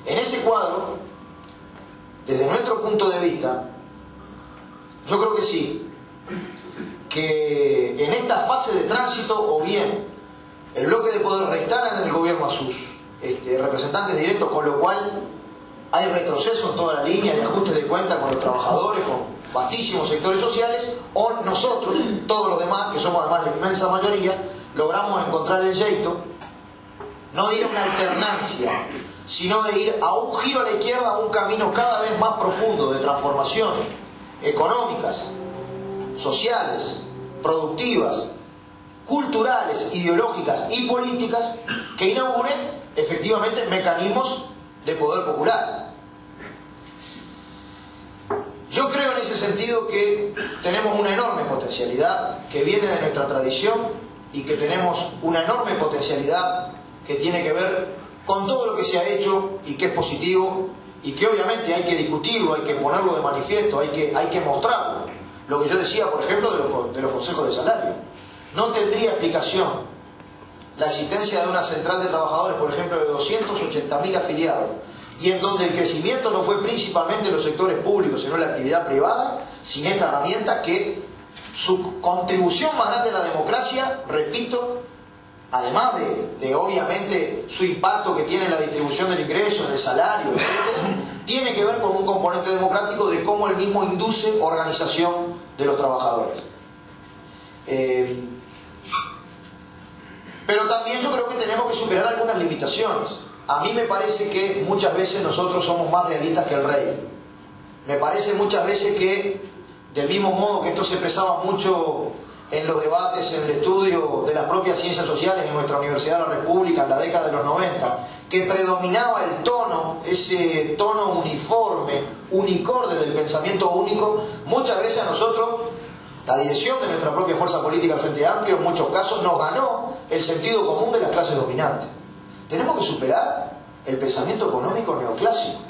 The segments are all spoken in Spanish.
En ese cuadro, desde nuestro punto de vista, yo creo que sí, que en esta fase de tránsito, o bien el bloque de poder restará en el gobierno a sus representantes directos, con lo cual hay retroceso en toda la línea y ajustes de cuenta con los trabajadores, con vastísimos sectores sociales, o nosotros, todos los demás, que somos además la inmensa mayoría, logramos encontrar el yeito, no de ir a una alternancia, sino de ir a un giro a la izquierda, a un camino cada vez más profundo de transformaciones económicas, sociales, productivas, culturales, ideológicas y políticas que inauguren efectivamente mecanismos de poder popular. Yo creo en ese sentido que tenemos una enorme potencialidad que viene de nuestra tradición y que tenemos una enorme potencialidad que tiene que ver con todo lo que se ha hecho y que es positivo y que obviamente hay que discutirlo, hay que ponerlo de manifiesto, hay que mostrarlo. Lo que yo decía, por ejemplo, de los consejos de salario. No tendría explicación la existencia de una central de trabajadores, por ejemplo, de 280.000 afiliados, y en donde el crecimiento no fue principalmente en los sectores públicos, sino en la actividad privada, sin esta herramienta que su contribución más grande a la democracia, repito, además de obviamente su impacto que tiene en la distribución del ingreso, en el salario, etc., tiene que ver con un componente democrático de cómo él mismo induce organización de los trabajadores. Pero también yo creo que tenemos que superar algunas limitaciones. A mí me parece que muchas veces nosotros somos más realistas que el rey. Me parece muchas veces que, del mismo modo que esto se expresaba mucho en los debates, en el estudio de las propias ciencias sociales en nuestra Universidad de la República en la década de los 90, que predominaba el tono, ese tono uniforme, unicorde del pensamiento único, muchas veces a nosotros, la dirección de nuestra propia fuerza política, el Frente Amplio, en muchos casos nos ganó el sentido común de las clases dominantes. Tenemos que superar el pensamiento económico neoclásico.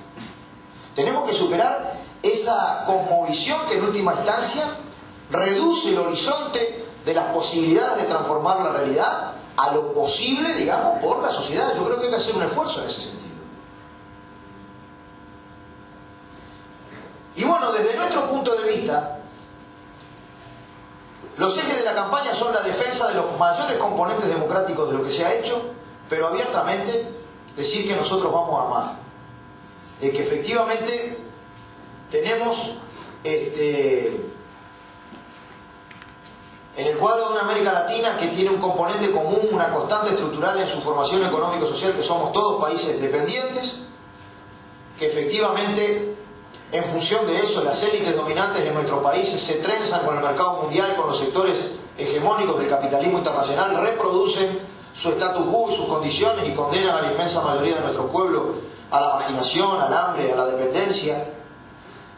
Tenemos que superar esa cosmovisión que en última instancia reduce el horizonte de las posibilidades de transformar la realidad a lo posible, digamos, por la sociedad. Yo creo que hay que hacer un esfuerzo en ese sentido. Y bueno, desde nuestro punto de vista, los ejes de la campaña son la defensa de los mayores componentes democráticos de lo que se ha hecho, pero abiertamente decir que nosotros vamos a amar. De que efectivamente tenemos en el cuadro de una América Latina que tiene un componente común, una constante estructural en su formación económico-social, que somos todos países dependientes, que efectivamente en función de eso las élites dominantes de nuestros países se trenzan con el mercado mundial, con los sectores hegemónicos del capitalismo internacional, reproducen su status quo y sus condiciones y condenan a la inmensa mayoría de nuestros pueblos a la marginación, al hambre, a la dependencia.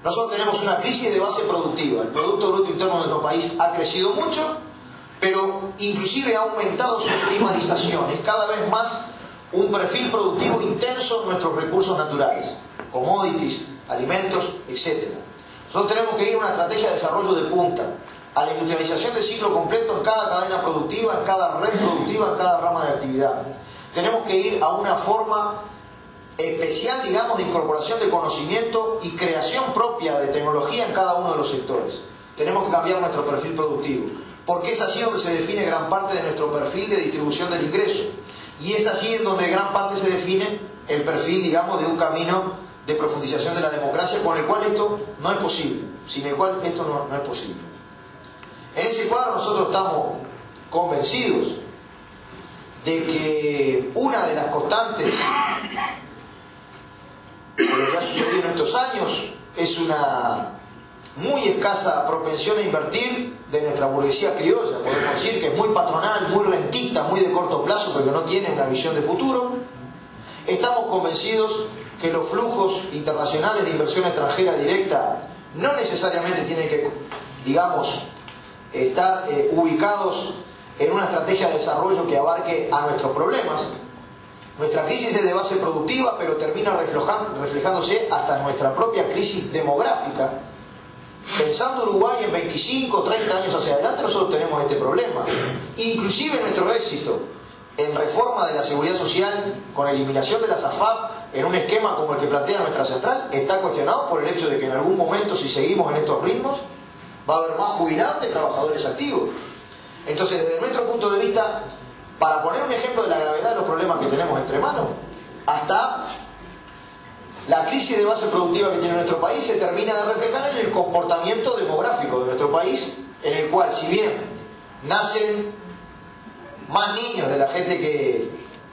Nosotros tenemos una crisis de base productiva. El Producto Bruto Interno de nuestro país ha crecido mucho, pero inclusive ha aumentado su primarización. Es cada vez más un perfil productivo intenso en nuestros recursos naturales, commodities, alimentos, etc. Nosotros tenemos que ir a una estrategia de desarrollo de punta, a la industrialización de ciclo completo en cada cadena productiva, en cada red productiva, en cada rama de actividad. Tenemos que ir a una forma especial, digamos, de incorporación de conocimiento y creación propia de tecnología en cada uno de los sectores. Tenemos que cambiar nuestro perfil productivo, porque es así donde se define gran parte de nuestro perfil de distribución del ingreso, y es así en donde gran parte se define el perfil, digamos, de un camino de profundización de la democracia, con el cual esto no es posible, sin el cual esto no es posible. En ese cuadro nosotros estamos convencidos de que una de las constantes de lo que ha sucedido en estos años es una muy escasa propensión a invertir de nuestra burguesía criolla. Podemos decir que es muy patronal, muy rentista, muy de corto plazo, pero no tiene una visión de futuro. Estamos convencidos que los flujos internacionales de inversión extranjera directa no necesariamente tienen que, digamos, estar ubicados en una estrategia de desarrollo que abarque a nuestros problemas. Nuestra crisis es de base productiva, pero termina reflejándose hasta en nuestra propia crisis demográfica. Pensando Uruguay en 25 o 30 años hacia adelante, nosotros tenemos este problema. Inclusive nuestro éxito en reforma de la seguridad social, con eliminación de las AFAP en un esquema como el que plantea nuestra central, está cuestionado por el hecho de que en algún momento, si seguimos en estos ritmos, va a haber más jubilados que trabajadores activos. Entonces, desde nuestro punto de vista, para poner un ejemplo de la gravedad de los problemas que tenemos entre manos, hasta la crisis de base productiva que tiene nuestro país se termina de reflejar en el comportamiento demográfico de nuestro país, en el cual, si bien nacen más niños de la gente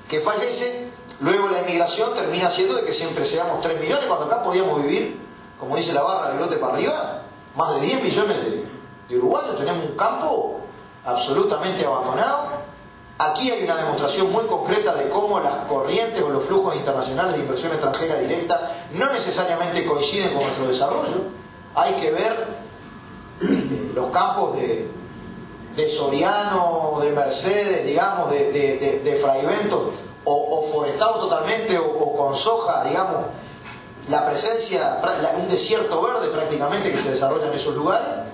que fallece, luego la emigración termina siendo de que siempre seamos 3 millones, cuando acá podíamos vivir, como dice la barra, bigote para arriba, más de 10 millones de uruguayos. Tenemos un campo absolutamente abandonado. Aquí hay una demostración muy concreta de cómo las corrientes o los flujos internacionales de inversión extranjera directa no necesariamente coinciden con nuestro desarrollo. Hay que ver los campos de Soriano, de Mercedes, digamos, de Fraiventos, o forestados totalmente, o con soja, digamos, la presencia, un desierto verde prácticamente que se desarrolla en esos lugares.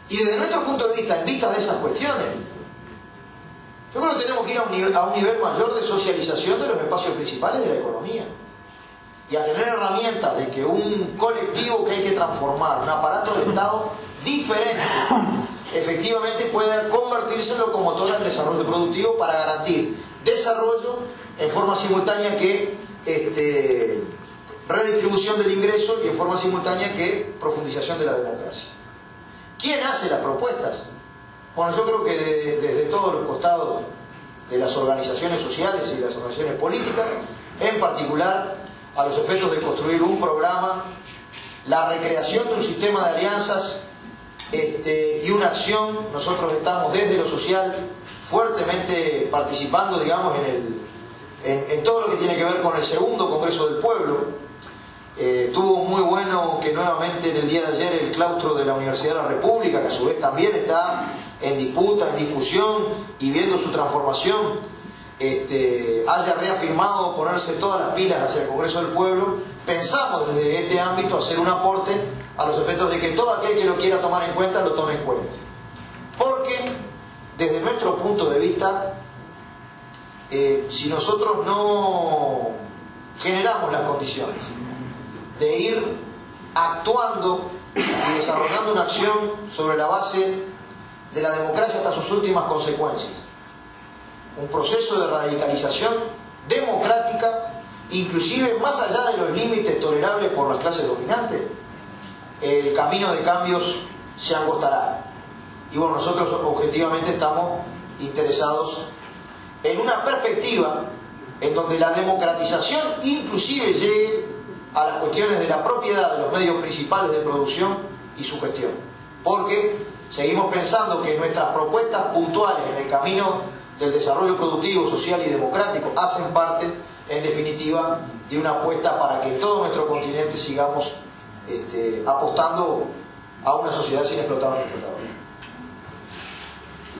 Y desde nuestro punto de vista, en vista de esas cuestiones, yo creo que tenemos que ir a un nivel mayor de socialización de los espacios principales de la economía. Y a tener herramientas de que un colectivo que hay que transformar, un aparato de Estado diferente, efectivamente pueda convertirse en locomotora del desarrollo productivo para garantir desarrollo en forma simultánea que redistribución del ingreso y en forma simultánea que profundización de la democracia. ¿Quién hace las propuestas? Bueno, yo creo que desde todos los costados de las organizaciones sociales y las organizaciones políticas, en particular a los efectos de construir un programa, la recreación de un sistema de alianzas y una acción. Nosotros estamos desde lo social fuertemente participando, digamos, en todo lo que tiene que ver con el segundo Congreso del Pueblo. Estuvo muy bueno que nuevamente en el día de ayer el claustro de la Universidad de la República, que a su vez también está en disputa, en discusión y viendo su transformación, haya reafirmado ponerse todas las pilas hacia el Congreso del Pueblo. Pensamos desde este ámbito hacer un aporte a los efectos de que todo aquel que lo quiera tomar en cuenta lo tome en cuenta, porque desde nuestro punto de vista, si nosotros no generamos las condiciones de ir actuando y desarrollando una acción sobre la base de la democracia hasta sus últimas consecuencias, un proceso de radicalización democrática, inclusive más allá de los límites tolerables por las clases dominantes, el camino de cambios se angostará. Y bueno, nosotros objetivamente estamos interesados en una perspectiva en donde la democratización inclusive llegue a las cuestiones de la propiedad de los medios principales de producción y su gestión. Porque seguimos pensando que nuestras propuestas puntuales en el camino del desarrollo productivo, social y democrático hacen parte, en definitiva, de una apuesta para que todo nuestro continente sigamos apostando a una sociedad sin explotadores ni explotadores.